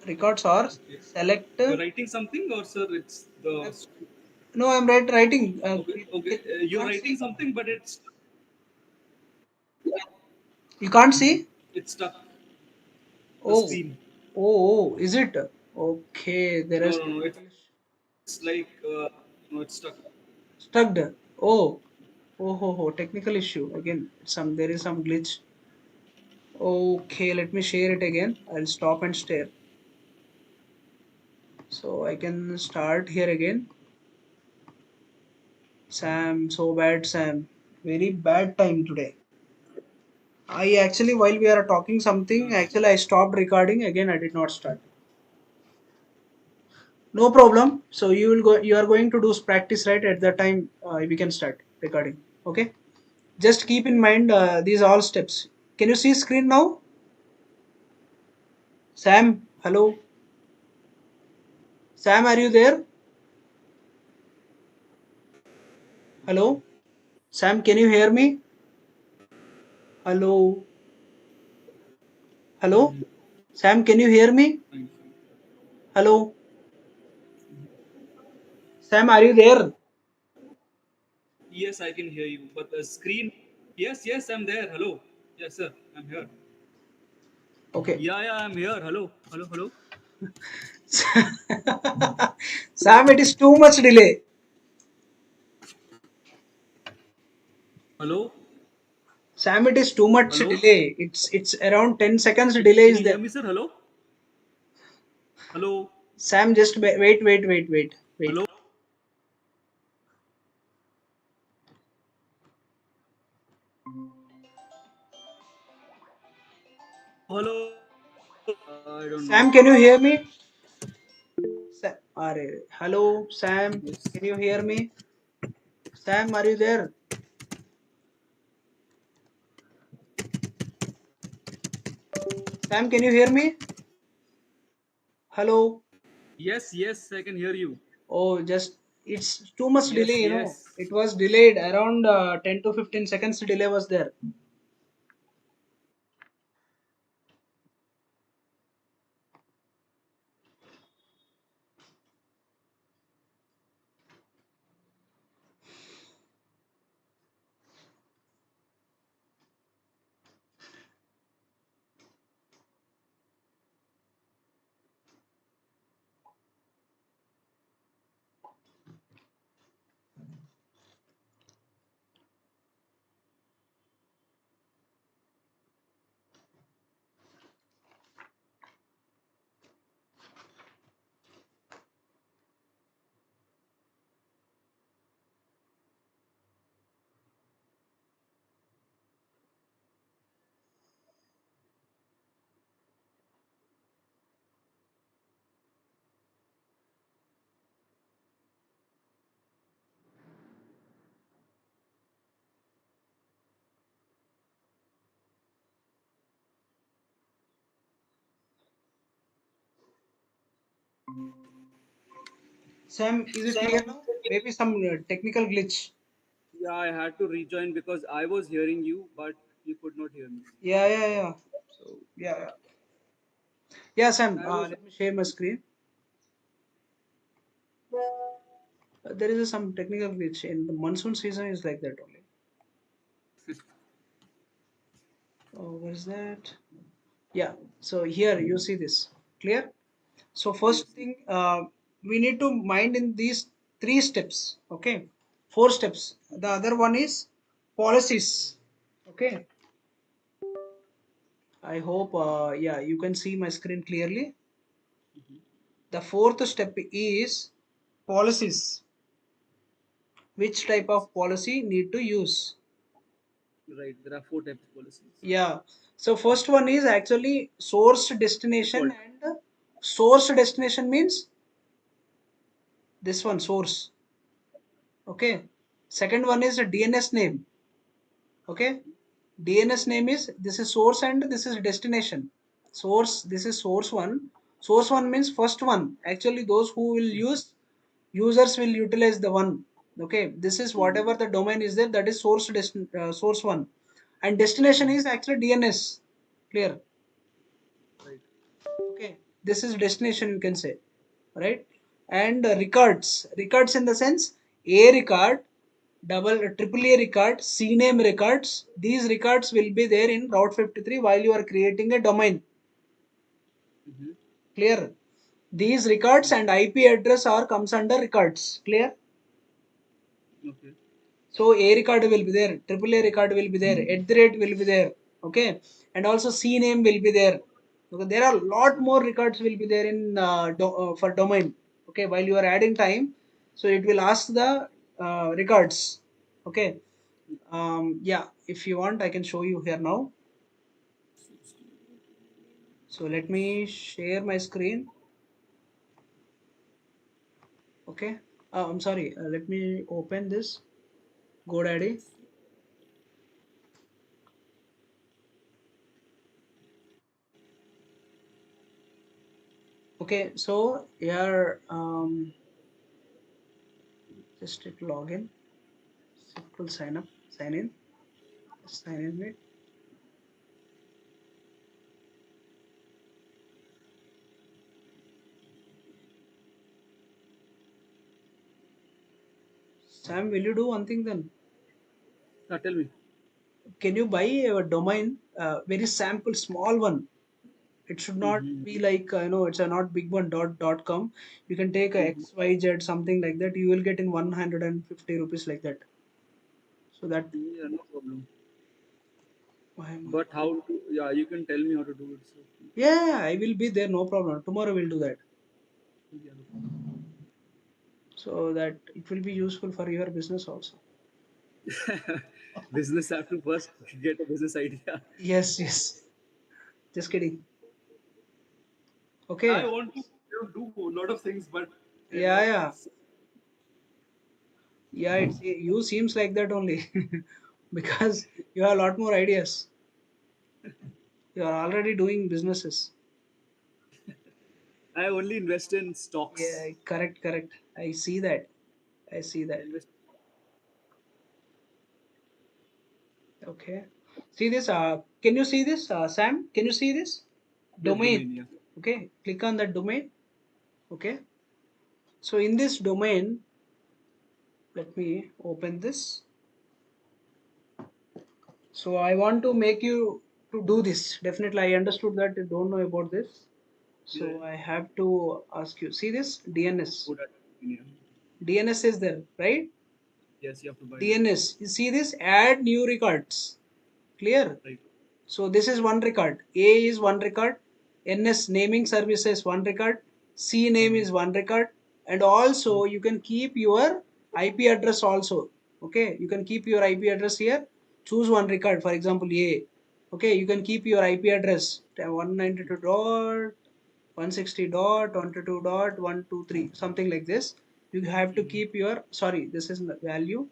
Records are Okay. select. You're writing something, or sir, it's the. I'm, no, I'm writing. Okay, okay. You You're can't writing see. something, but You can't see. it's stuck. The Oh, screen. is it? Okay, there No, is no, no. technical issue. It's like no, it's stuck. Stuck. Oh, technical issue again. There is some glitch. Okay, let me share it again. I'll stop and stare. So I can start here again. Sam, so bad, Sam. Very bad time today. I actually, while we are talking something, Yeah. actually I stopped recording again. I did not start. No problem. So you will go. You are going to do practice right at that time. We can start recording. Okay. Just keep in mind these all steps. Can you see screen now? Sam, hello. Sam, are you there? Hello. Sam, can you hear me? Hello. Hello. Mm, Sam, can you hear me? fine, fine. Hello. Sam, are you there? Yes, I can hear you. But the screen. Yes, yes, I'm there. Hello. Yes, sir. I'm here. Okay. Yeah, yeah, I'm here. Hello. Hello, hello. Sam, it is too much delay. Hello. Sam, it is too much Hello. delay. It's around 10 seconds delay Can is you hear there. me, sir? Hello. Hello. Sam, just wait. Hello. Hello. I don't know. Sam, can you hear me? Hello, Sam, Yes. can you hear me? Sam, are you there? Sam, can you hear me? Hello. Yes, yes, I can hear you. Oh, just it's too much Yes, delay. yes. It was delayed around 10 to 15 seconds delay was there. Sam, is it clear now? Maybe some technical glitch. Yeah, I had to rejoin because I was hearing you, but you could not hear me. Yeah. So yeah. Yeah, Sam. I was. Let me share my screen. There is some technical glitch in the monsoon season is like that only. Oh, what is that? Yeah. So here you see this clear. So first Yes. thing, we need to mind in these three steps. Okay, four steps. The other one is policies. Okay, I hope yeah, you can see my screen clearly. The fourth step is policies. Which type of policy need to use? Right. There are four types of policies. Yeah. So first one is actually source destination, Default. and source destination means this one source. Okay. Second one is a DNS name. Okay. DNS name is, this is source and this is destination. Source, this is source one. Source one means first one. Actually, those who will use, users will utilize the one. Okay. This is Mm-hmm. whatever the domain is there, that is source one. And destination Mm-hmm. is actually DNS. Clear? Right. Okay, this is destination, you can say, right? And records in the sense A record, triple A record, CNAME records. These records will be there in Route 53 while you are creating a domain. Mm-hmm. Clear? These records and IP address are comes under records. Clear? Okay. So A record will be there, triple A record will be there, at the rate will be there, okay, and also C name will be there. Okay, there are a lot more records will be there in for domain. Okay, while you are adding time, so it will ask the records. Okay, yeah, if you want, I can show you here now. So let me share my screen. Okay, I'm sorry. Let me open this GoDaddy. Okay, so here just hit login. Simple sign up, sign in, sign in with. Sam, will you do one thing then? Tell me. Can you buy a domain, very sample, small one? It should not Mm-hmm. be like it's a not big one dot com. You can take a Mm-hmm. XYZ something like that. You will get in 150 rupees like that. So that Yeah, no problem. why am I But not? how to? Yeah, you can tell me how to do it. So, Yeah, I will be there. No problem. Tomorrow we'll do that. yeah, no So that it will be useful for your business also. problem. Business have to first get a business idea. Yes, yes. Just kidding. I Okay. want to do a lot of things, but Yeah, yeah. Yeah, you seems like that only because you have a lot more ideas. You are already doing businesses. I only invest in stocks. Yeah, correct, correct. I see that. I see I that. invest Okay. See this? Can you see this, Sam? Can you see this? yes, Domain. domain. Yeah. Okay. Click on that domain. Okay. So in this domain, let me open this. So I want to make you to do this. Definitely, I understood that you don't know about this. Yeah. Yeah. So I have to ask you. See this DNS. Good at domain, yeah. DNS is there, right? Yes, you have to buy that. DNS. You see this? Add new records. Clear? Right. So this is one record. A is one record. NS naming services one record. C name Mm-hmm. is one record. And also you can keep your IP address also. Okay, you can keep your IP address here. Choose one record, for example A. Okay, you can keep your IP address 192.160.22.123, something like this. You have to keep your, sorry, this is the value,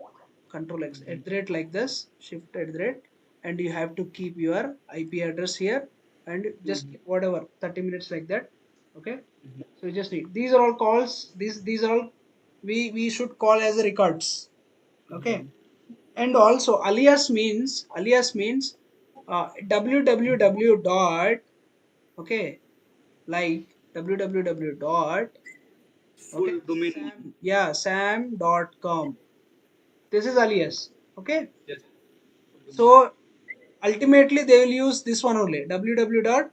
control X, at the rate like this, shift at the rate, and you have to keep your IP address here and just Mm-hmm. whatever 30 minutes like that. Okay, so you just need, these are all calls, these are all we should call as records. Okay, and also alias means www dot, okay, like www dot, okay, Full domain name. sam, yeah, sam.com. This is alias. Okay, Yes. Full domain. so ultimately they will use this one only, www.sam.com.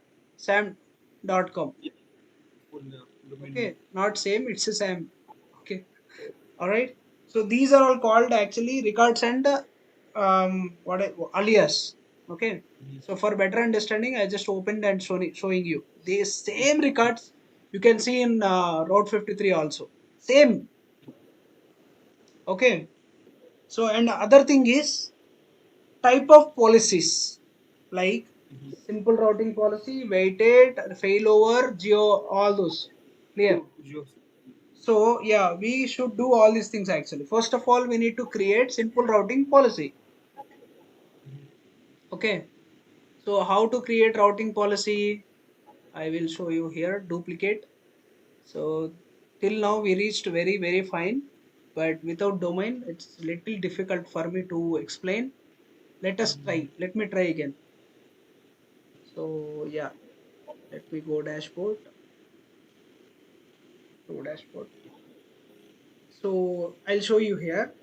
Yeah. Full. Yeah. Domain name. Okay, not same, it's the same. Okay, all right. So these are all called actually records and alias. Okay. So for better understanding, I just opened and showing you the same records you can see in Route 53 also. Same. Okay. So and other thing is type of policies like simple routing policy, weighted, failover, geo, all those. Clear. Geo. So yeah, we should do all these things actually. First of all, we need to create simple routing policy. Okay. So how to create routing policy? I will show you here. Duplicate. So till now we reached very fine, but without domain, it's little difficult for me to explain. Let us try. Let me try again. So yeah, let me go dashboard. Go dashboard. So I'll show you here.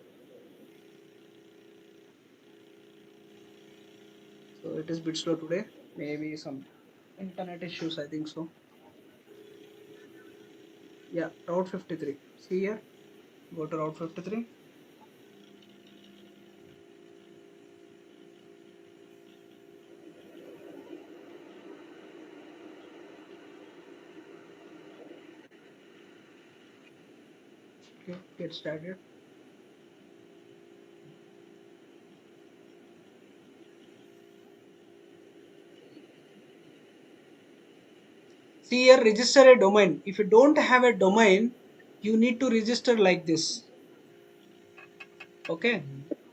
So it is bit slow today. Maybe some internet issues. I think so. Yeah, Route 53. See here. Go to Route 53. Okay, get started. See here, register a domain. If you don't have a domain, you need to register like this. Okay.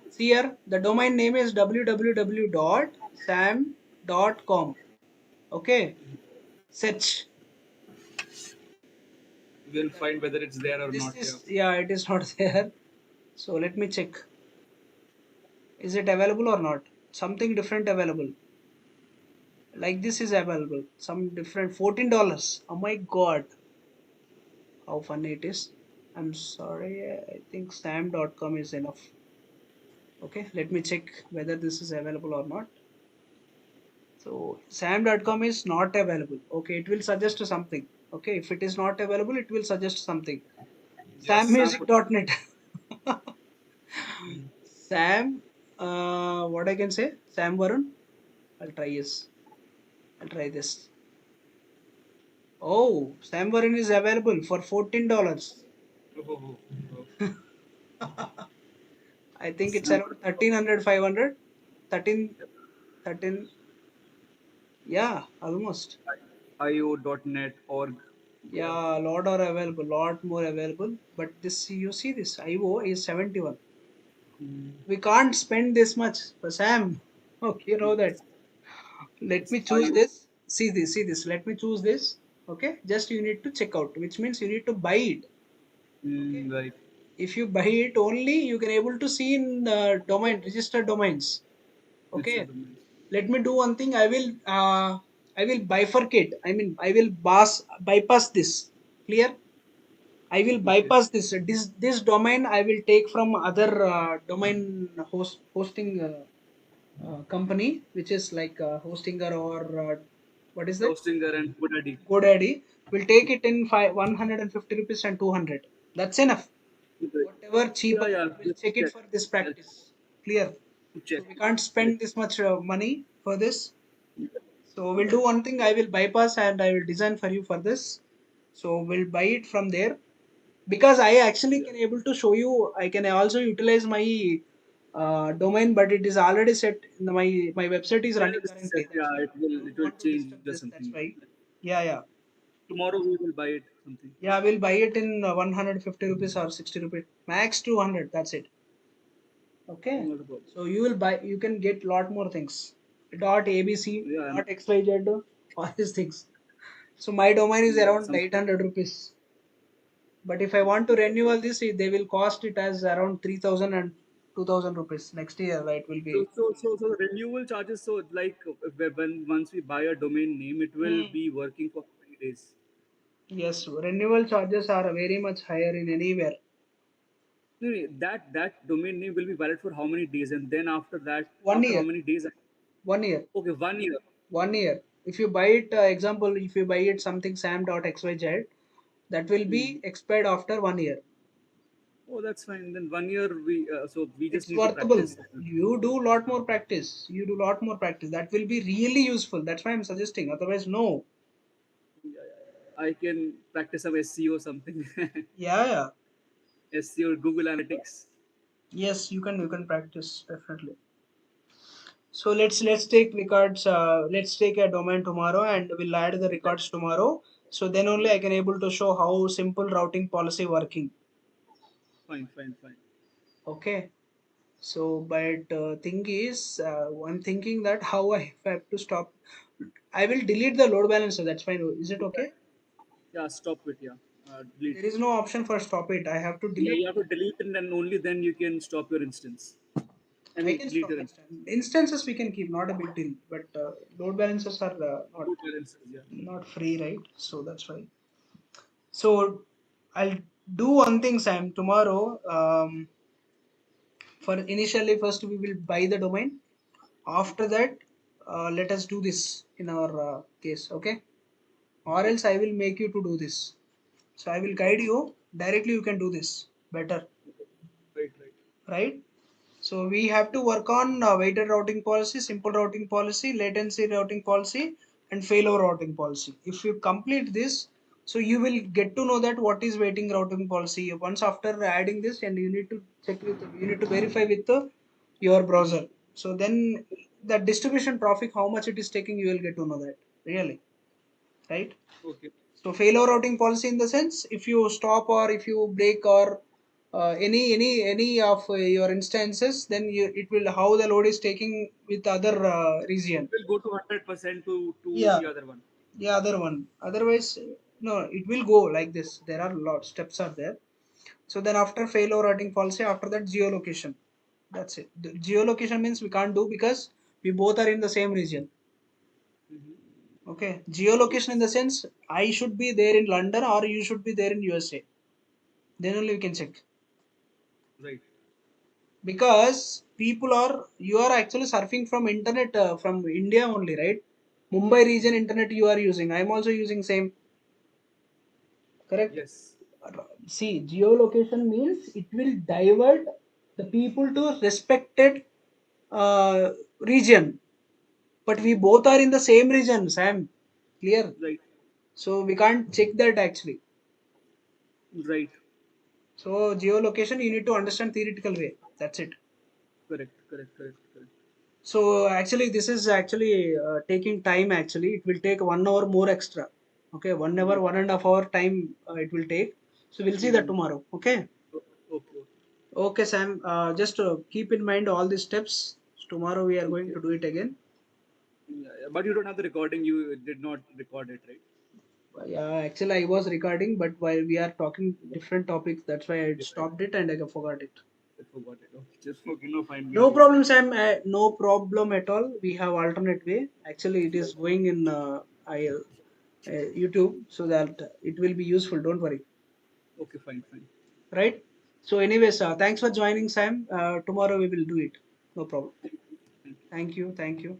See here, the domain name is www.sam.com. Okay. Search. We'll The, find whether it's there or this not. Yeah. is, yeah, it is not there. So let me check. Is it available or not? Something different available. Like this is available. Some different $14. Oh my god. How funny it is. I'm sorry. I think sam.com is enough. Okay, let me check whether this is available or not. So sam.com is not available. Okay, it will suggest something. Okay, if it is not available, it will suggest something. Yeah. Sam. Sammusic.net. Sam, what I can say? Sam Varun. I'll try yes. I'll try this. Oh, Sam Varun is available for $14. Oh, oh, oh. I think it's Sam. around 1300, 500. 13, 13. Yeah, almost. io.net org. Yeah. Yeah, a lot are available, lot more available. But this, you see, this IO is 71. Mm. We can't spend this much for Sam. Okay, you know that. Let It's me choose io. this. See this. Let me choose this. Okay, just you need to check out, which means you need to buy it. Okay, Right. if you buy it only, you can able to see in the domain, registered domains. It's a Okay, domain. let me do one thing. I will bifurcate. I mean, I will bypass this. Clear? I will Okay. bypass this domain. I will take from other domain hosting company, which is like Hostinger or what is that? Hostinger and GoDaddy. GoDaddy. We'll take it in 150 rupees and 200. That's enough. Right. Whatever Yeah, cheaper, yeah. we'll Just check it check. for this I'll practice. Clear. check. So we can't Right. spend this much money for this. So we'll do one thing. I will bypass and I will design for you for this. So we'll buy it from there because I actually Yeah. can able to show you. I can also utilize my domain, but it is already set. My website is Yeah, running this is set. currently. That's Yeah, why it will. don't It will want to change disturb or this. That's something. why. Yeah. Tomorrow we will buy it. Something. Yeah, we'll buy it in 150 rupees or 60 rupees. Max 200. That's it. Okay. Not a problem. So you will buy. You can get lot more things. Dot ABC. Yeah, Dot XYZ. All these things. So my domain is yeah. around Some. 800 rupees. But if I want to renew this, they will cost it as around 3000 and 2000 rupees next year. Right? Will So, be. so the renewal charges. So, like when once we buy a domain name, it will Hmm. be working for how many days? Yes, renewal charges are very much higher in anywhere. No, no, that domain name will be valid for how many days, and then after that, One after how year. many days? 1 year. Okay, 1 year. 1 year. If you buy it, example, if you buy it something sam.xyz, That will Hmm. be expired after 1 year. Oh, that's fine. Then 1 year we just It's need to worthable. practice. You do lot more practice. You do lot more practice. That will be really useful. That's why I'm suggesting. Otherwise, no. I can practice some SEO or something. Yeah, yeah. SEO, Google Analytics. Yes, you can practice definitely. So let's take records. Let's take a domain tomorrow, and we'll add the Right. records tomorrow. So then only Right. I can able to show how simple routing policy working. Fine, fine, fine. Okay. So, but thing is, I'm thinking that how I have to stop. I will delete the load balancer. That's fine. Is it okay? Yeah, stop it. Yeah, delete. There is no option for stop it. I have to Yeah, delete. you have to delete it, and only then you can stop your instance. I I mean, can delete stop your instance. instance. Instances we can keep, not a big deal. But load balancers are not Root balances. Yeah. not free, right? So that's why. So I'll do one thing, Sam. Tomorrow, for initially first we will buy the domain. After that, let us do this in our case, okay? Or else I will make you to do this. So I will guide you directly. You can do this better, Right, right. right? So we have to work on weighted routing policy, simple routing policy, latency routing policy, and failover routing policy. If you complete this, so you will get to know that what is waiting routing policy. Once after adding this, and you need to check with, you need to verify with your browser. So then the distribution traffic, how much it is taking, you will get to know that really, right? Okay. So failover routing policy in the sense if you stop or if you break or any of your instances, then it will how the load is taking with other It region. will go to 100% to Yeah, the other one. the other one. Otherwise, no, it will go like this. There are a lot steps are there. So then after failover routing policy, after that geolocation. That's it. The geolocation means we can't do because we both are in the same region. Okay. Geolocation in Yes. the sense I should be there in London or you should be there in USA. Then only we can check. Right. Because people are you are actually surfing from internet from India only, right? Mumbai region internet you are using. I'm also using same. Correct. Yes. See, geolocation means it will divert the people to respected region. But we both are in the same region, Sam. Clear. Right. So we can't check that actually. Right. So geolocation you need to understand theoretical way. That's it. Correct. Correct. Correct. Correct. So actually, this is actually taking time. Actually, it will take 1 hour more extra. Okay, 1 hour, Mm-hmm. 1.5 hour time it will take. So we'll see that Mm-hmm. tomorrow. Okay. Okay. Okay. Okay, Sam. Just keep in mind all these steps. Tomorrow we are going Okay. to do it again. Yeah, yeah. But you don't have the recording. You did not record it, right? Yeah, actually I was recording, but while we are talking different topics, that's why I Okay, fine. stopped it and I forgot it. I forgot it. Okay. Just okay. No, fine. We'll No do it problem, again. Sam. No problem at all. We have alternate way. Actually, it is Right. going in YouTube, so that it will be useful. Don't worry. Okay. Fine. Fine. Right? So, anyways, thanks for joining, Sam. Tomorrow we will do it. No problem. Thank you. Thank you. Thank you. Thank you.